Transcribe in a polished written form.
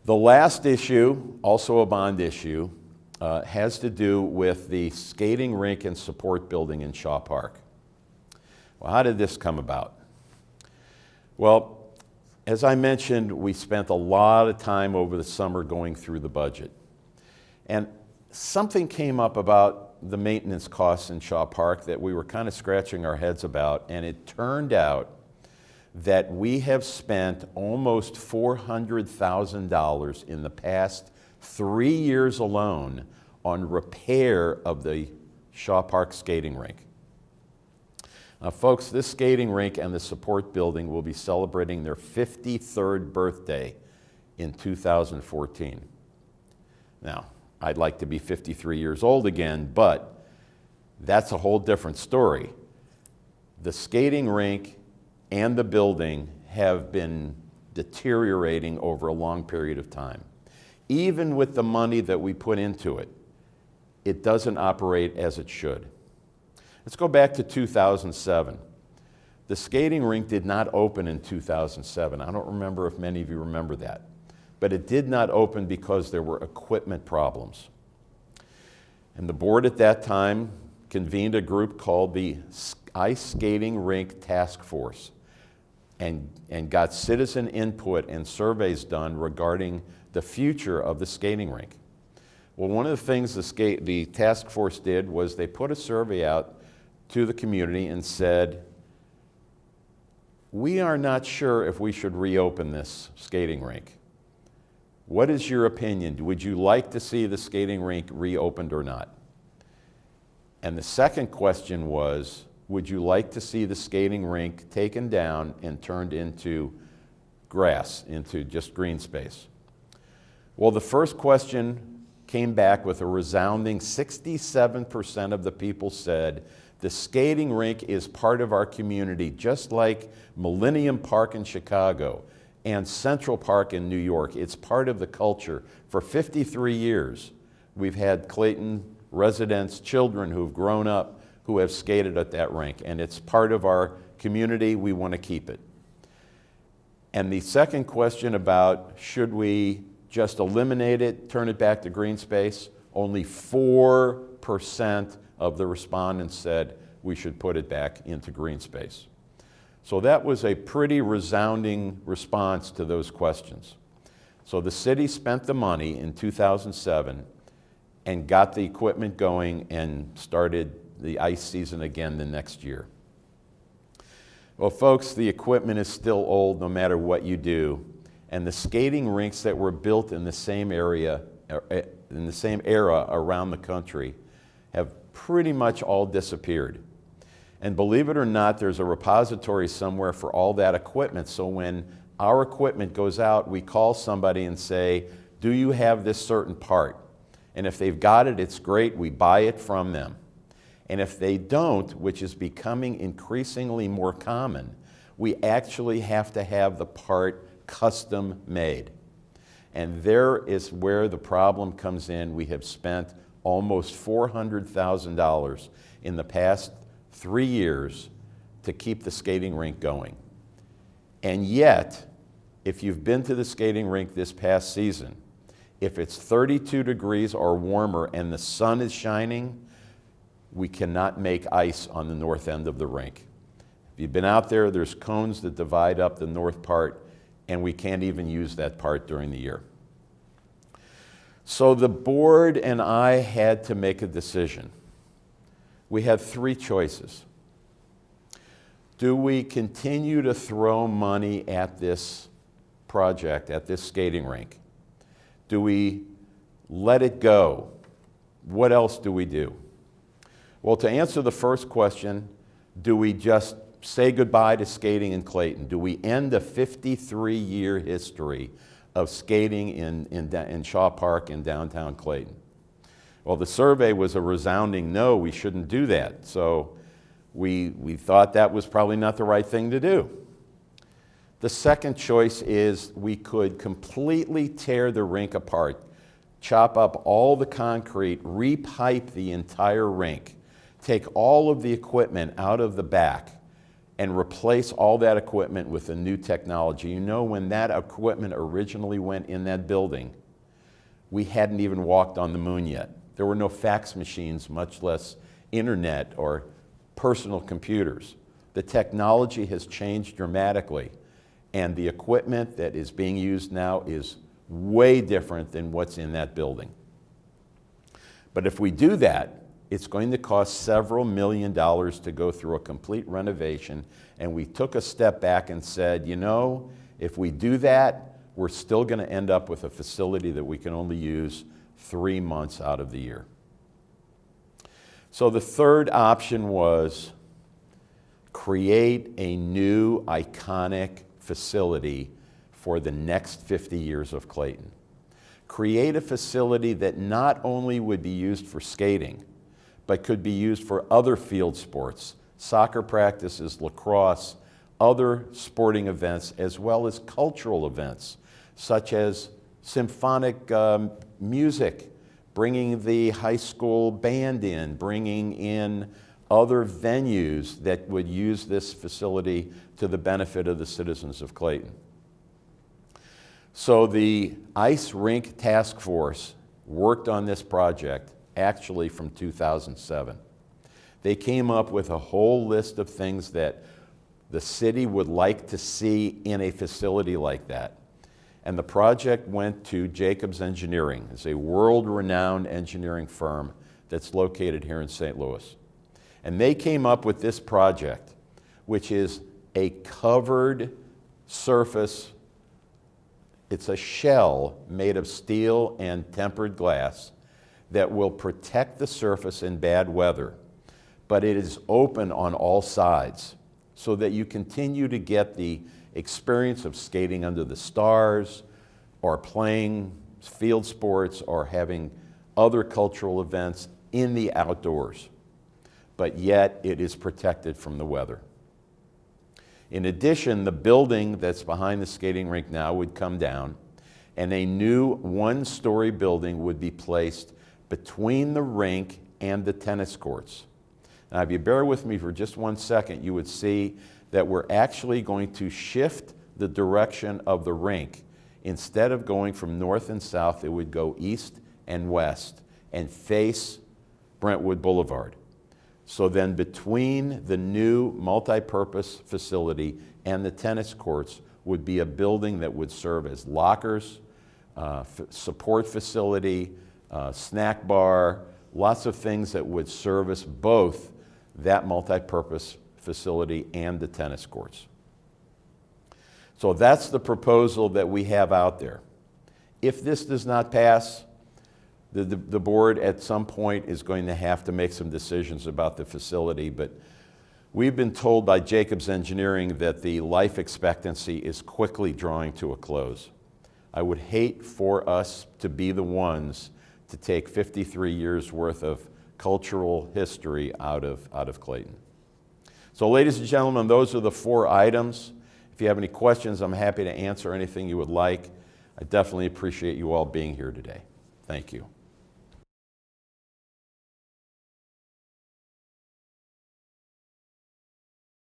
The last issue, also a bond issue, has to do with the skating rink and support building in Shaw Park. Well, how did this come about? Well, as I mentioned, we spent a lot of time over the summer going through the budget. And something came up about the maintenance costs in Shaw Park that we were kind of scratching our heads about, and it turned out that we have spent almost $400,000 in the past 3 years alone on repair of the Shaw Park skating rink. Now, folks, this skating rink and the support building will be celebrating their 53rd birthday in 2014. Now, I'd like to be 53 years old again, but that's a whole different story. The skating rink and the building have been deteriorating over a long period of time. Even with the money that we put into it, it doesn't operate as it should. Let's go back to 2007. The skating rink did not open in 2007. I don't remember if many of you remember that. But it did not open because there were equipment problems. And the board at that time convened a group called the Ice Skating Rink Task Force and got citizen input and surveys done regarding the future of the skating rink. Well, one of the things the task force did was they put a survey out to the community and said, we are not sure if we should reopen this skating rink. What is your opinion? Would you like to see the skating rink reopened or not? And the second question was, would you like to see the skating rink taken down and turned into grass, into just green space? Well, the first question came back with a resounding 67% of the people said, the skating rink is part of our community, just like Millennium Park in Chicago and Central Park in New York. It's part of the culture. For 53 years, we've had Clayton residents, children who've grown up, who have skated at that rink, and it's part of our community. We want to keep it. And the second question about should we just eliminate it, turn it back to green space, only 4% of the respondents said we should put it back into green space. So that was a pretty resounding response to those questions. So the city spent the money in 2007 and got the equipment going and started the ice season again the next year. Well, folks, the equipment is still old no matter what you do, and the skating rinks that were built in the same area, in the same era around the country have pretty much all disappeared. And believe it or not, there's a repository somewhere for all that equipment. So when our equipment goes out, we call somebody and say, do you have this certain part? And if they've got it, it's great. We buy it from them. And if they don't, which is becoming increasingly more common, we actually have to have the part custom made. And there is where the problem comes in. We have spent almost $400,000 in the past 3 years to keep the skating rink going. And yet, if you've been to the skating rink this past season, if it's 32 degrees or warmer and the sun is shining, we cannot make ice on the north end of the rink. If you've been out there, there's cones that divide up the north part, and we can't even use that part during the year. So the board and I had to make a decision. We had 3 choices. Do we continue to throw money at this project, at this skating rink? Do we let it go? What else do we do? Well, to answer the first question, do we just say goodbye to skating in Clayton? Do we end a 53-year history of skating in Shaw Park in downtown Clayton? Well, the survey was a resounding no, we shouldn't do that. So we thought that was probably not the right thing to do. The second choice is we could completely tear the rink apart, chop up all the concrete, repipe the entire rink, take all of the equipment out of the back, and replace all that equipment with the new technology. You know, when that equipment originally went in that building, we hadn't even walked on the moon yet. There were no fax machines, much less internet or personal computers. The technology has changed dramatically, and the equipment that is being used now is way different than what's in that building. But if we do that, it's going to cost several $1 million to go through a complete renovation, and we took a step back and said, you know, if we do that, we're still going to end up with a facility that we can only use 3 months out of the year. So the third option was create a new iconic facility for the next 50 years of Clayton. Create a facility that not only would be used for skating, but could be used for other field sports, soccer practices, lacrosse, other sporting events, as well as cultural events, such as symphonic music, bringing the high school band in, bringing in other venues that would use this facility to the benefit of the citizens of Clayton. So the Ice Rink Task Force worked on this project actually from 2007. They came up with a whole list of things that the city would like to see in a facility like that. And the project went to Jacobs Engineering. It's a world-renowned engineering firm that's located here in St. Louis. And they came up with this project, which is a covered surface. It's a shell made of steel and tempered glass that will protect the surface in bad weather, but it is open on all sides so that you continue to get the experience of skating under the stars or playing field sports or having other cultural events in the outdoors, but yet it is protected from the weather. In addition, the building that's behind the skating rink now would come down, and a new one-story building would be placed between the rink and the tennis courts. Now, if you bear with me for just 1 second, you would see that we're actually going to shift the direction of the rink. Instead of going from north and south, it would go east and west and face Brentwood Boulevard. So then between the new multi-purpose facility and the tennis courts would be a building that would serve as lockers, support facility, snack bar, lots of things that would service both that multi-purpose facility and the tennis courts. So that's the proposal that we have out there. If this does not pass, the board at some point is going to have to make some decisions about the facility, but we've been told by Jacobs Engineering that the life expectancy is quickly drawing to a close. I would hate for us to be the ones to take 53 years worth of cultural history out of Clayton. So ladies and gentlemen, those are the 4 items. If you have any questions, I'm happy to answer anything you would like. I definitely appreciate you all being here today. Thank you.